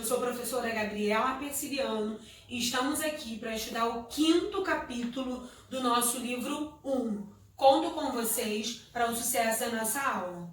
sou a professora Gabriela Persiliano e estamos aqui para estudar o 5º capítulo do nosso livro 1. Conto com vocês para o sucesso da nossa aula.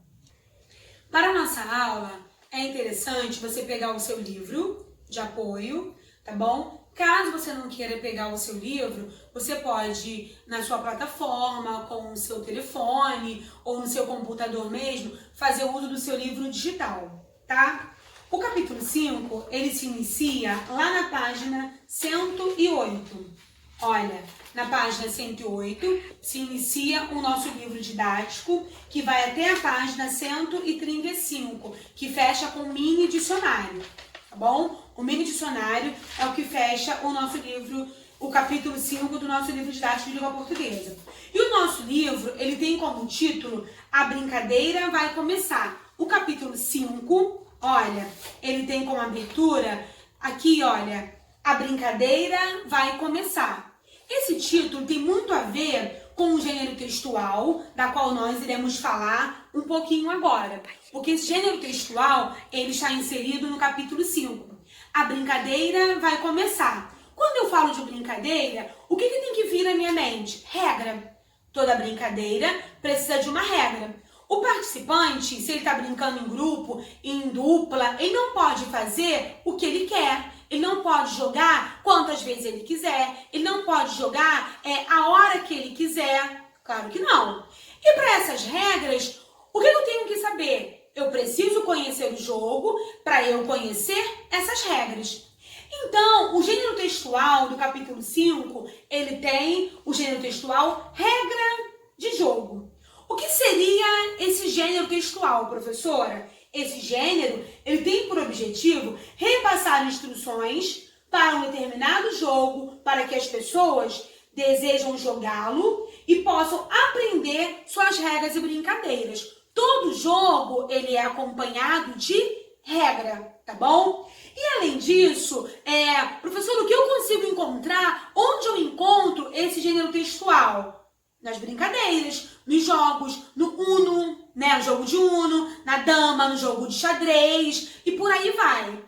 Para a nossa aula, é interessante você pegar o seu livro de apoio, tá bom? Caso você não queira pegar o seu livro, você pode ir na sua plataforma, com o seu telefone ou no seu computador mesmo, fazer uso do seu livro digital, tá? O capítulo 5, ele se inicia lá na página 108. Olha, na página 108 se inicia o nosso livro didático, que vai até a página 135, que fecha com o mini dicionário, tá bom? O mini dicionário é o que fecha o nosso livro, o capítulo 5 do nosso livro didático de língua portuguesa. E o nosso livro, ele tem como título A Brincadeira Vai Começar. O capítulo 5, olha, ele tem como abertura, aqui, olha, A Brincadeira Vai Começar. Esse título tem muito a ver com o gênero textual, da qual nós iremos falar um pouquinho agora. Porque esse gênero textual, ele está inserido no capítulo 5. A brincadeira vai começar. Quando eu falo de brincadeira, o que tem que vir na minha mente? Regra. Toda brincadeira precisa de uma regra. O participante, se ele está brincando em grupo, em dupla, ele não pode fazer o que ele quer. Ele não pode jogar quantas vezes ele quiser. Ele não pode jogar a hora que ele quiser. Claro que não. E para essas regras, o que eu tenho que saber? Eu preciso conhecer o jogo para eu conhecer essas regras. Então, o gênero textual do capítulo 5, ele tem o gênero textual regra de jogo. O que seria esse gênero textual, professora? Esse gênero, ele tem por objetivo repassar instruções para um determinado jogo, para que as pessoas desejam jogá-lo e possam aprender suas regras e brincadeiras. Todo jogo, ele é acompanhado de regra, tá bom? E além disso, professor, o que eu consigo encontrar? Onde eu encontro esse gênero textual? Nas brincadeiras, nos jogos, no Uno, né? No jogo de Uno, na dama, no jogo de xadrez e por aí vai.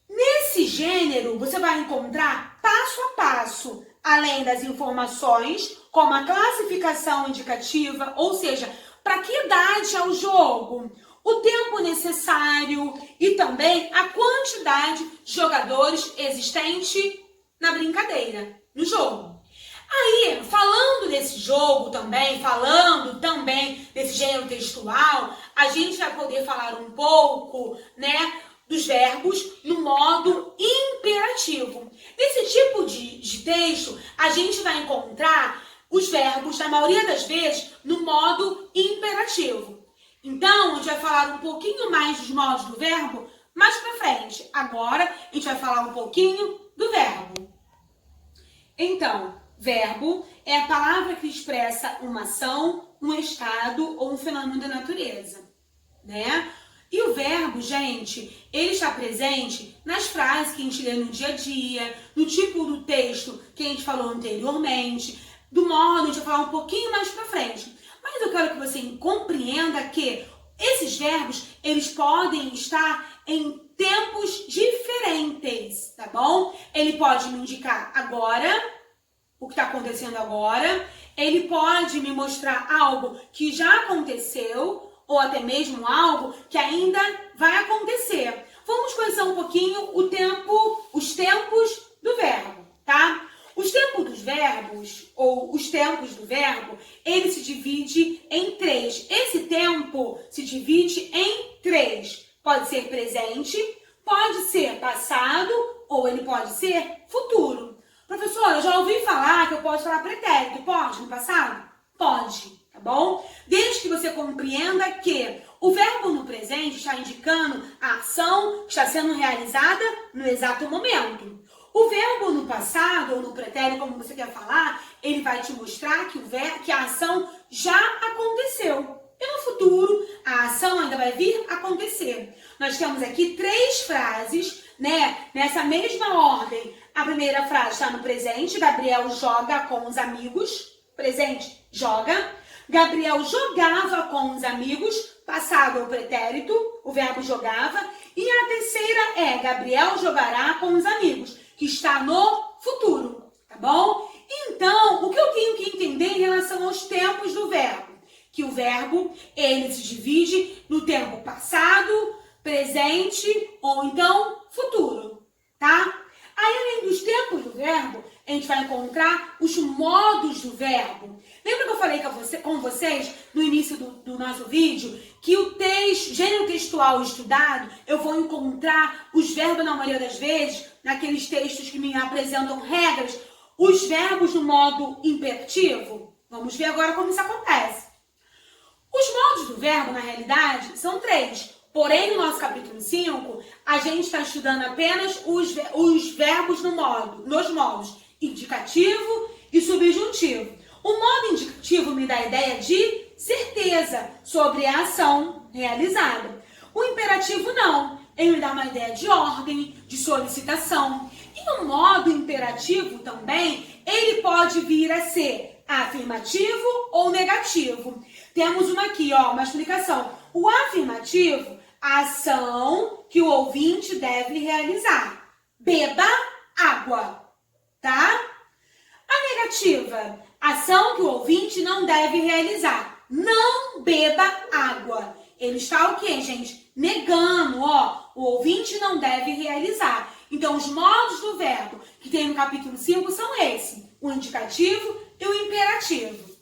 Nesse gênero, você vai encontrar passo a passo, além das informações, como a classificação indicativa, ou seja, para que idade é o jogo, o tempo necessário e também a quantidade de jogadores existente na brincadeira, no jogo. Aí, falando desse jogo também, falando também desse gênero textual, a gente vai poder falar um pouco, né, dos verbos no modo imperativo. Nesse tipo de texto, a gente vai encontrar os verbos, na maioria das vezes, no modo imperativo. Então, a gente vai falar um pouquinho mais dos modos do verbo mais pra frente. Agora, a gente vai falar um pouquinho do verbo. Então, verbo é a palavra que expressa uma ação, um estado ou um fenômeno da natureza, né? E o verbo, gente, ele está presente nas frases que a gente lê no dia a dia, no tipo do texto que a gente falou anteriormente, do modo, a gente vai falar um pouquinho mais pra frente. Mas eu quero que você compreenda que esses verbos, eles podem estar em tempos diferentes, tá bom? Ele pode me indicar agora, o que está acontecendo agora. Ele pode me mostrar algo que já aconteceu, ou até mesmo algo que ainda vai acontecer. Vamos conhecer um pouquinho os tempos do verbo, tá? Os tempos dos verbos, ou os tempos do verbo, ele se divide em 3. Esse tempo se divide em 3. Pode ser presente, pode ser passado, ou ele pode ser futuro. Professora, eu já ouvi falar que eu posso falar pretérito. Pode no passado? Pode, tá bom? Desde que você compreenda que o verbo no presente está indicando a ação que está sendo realizada no exato momento. O verbo no passado, ou no pretérito, como você quer falar, ele vai te mostrar que a ação já aconteceu. E no futuro, a ação ainda vai vir acontecer. Nós temos aqui 3 frases, né? Nessa mesma ordem. A primeira frase está no presente, Gabriel joga com os amigos. Presente, joga. Gabriel jogava com os amigos, passado ou pretérito, o verbo jogava. E a terceira é Gabriel jogará com os amigos, que está no futuro, tá bom? Então, o que eu tenho que entender em relação aos tempos do verbo? Que o verbo, ele se divide no tempo passado, presente ou então futuro, tá? Aí, além dos tempos do verbo, a gente vai encontrar os modos do verbo. Lembra que eu falei com vocês no início do nosso vídeo que o gênero textual estudado, eu vou encontrar os verbos, na maioria das vezes, naqueles textos que me apresentam regras, os verbos no modo imperativo? Vamos ver agora como isso acontece. Os modos do verbo, na realidade, são 3. Porém, no nosso capítulo 5, a gente está estudando apenas os verbos nos modos indicativo e subjuntivo. O modo indicativo me dá a ideia de certeza sobre a ação realizada. O imperativo não. Ele me dá uma ideia de ordem, de solicitação. E o modo imperativo também, ele pode vir a ser afirmativo ou negativo. Temos uma aqui, ó, uma explicação. O afirmativo, a ação que o ouvinte deve realizar. Beba água, tá? A negativa, ação que o ouvinte não deve realizar. Não beba água. Ele está o quê, gente? Negando, ó. O ouvinte não deve realizar. Então, os modos do verbo que tem no capítulo 5 são esses. O indicativo e o imperativo.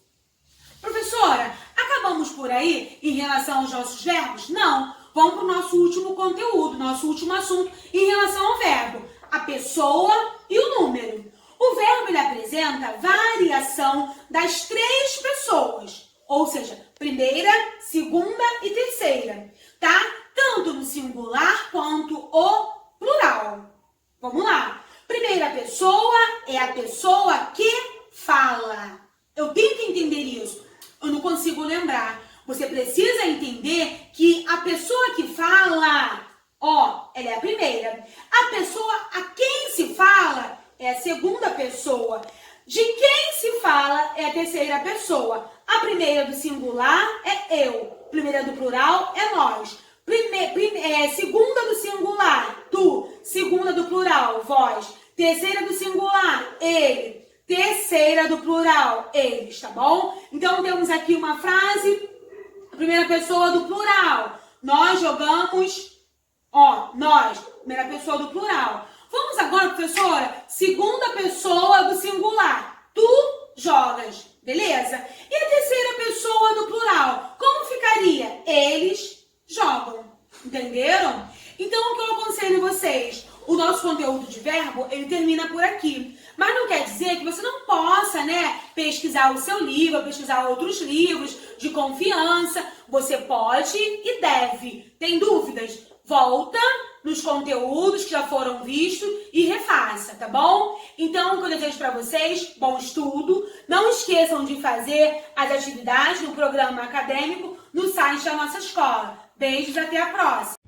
Professora, acabamos por aí em relação aos nossos verbos? Não. Vamos para o nosso último conteúdo, nosso último assunto em relação ao verbo. A pessoa e o número. O verbo, ele apresenta variação das 3 pessoas. Ou seja, primeira, segunda e terceira. Tá? Tanto no singular quanto o plural. Vamos lá. Primeira pessoa é a pessoa que fala. Eu tenho que entender isso. Eu não consigo lembrar. Você precisa entender que a pessoa que fala, ó, ela é a primeira. A pessoa a quem se fala é a segunda pessoa. De quem se fala é a terceira pessoa. A primeira do singular é eu. Primeira do plural é nós. Segunda do singular, tu. Segunda do plural, vós. Terceira do singular, ele. Terceira do plural, eles, tá bom? Então, temos aqui uma frase, primeira pessoa do plural. Nós jogamos, ó, nós, primeira pessoa do plural. Vamos agora, professora, segunda pessoa do singular. Tu jogas, beleza? E a terceira pessoa do plural, como ficaria? Eles jogam, entenderam? Então, o que eu aconselho vocês? O nosso conteúdo de verbo, ele termina por aqui. Mas não quer dizer que você não possa, né, pesquisar o seu livro, pesquisar outros livros de confiança. Você pode e deve. Tem dúvidas? Volta nos conteúdos que já foram vistos e refaça, tá bom? Então, o que eu desejo para vocês, bom estudo. Não esqueçam de fazer as atividades no programa acadêmico no site da nossa escola. Beijos, até a próxima!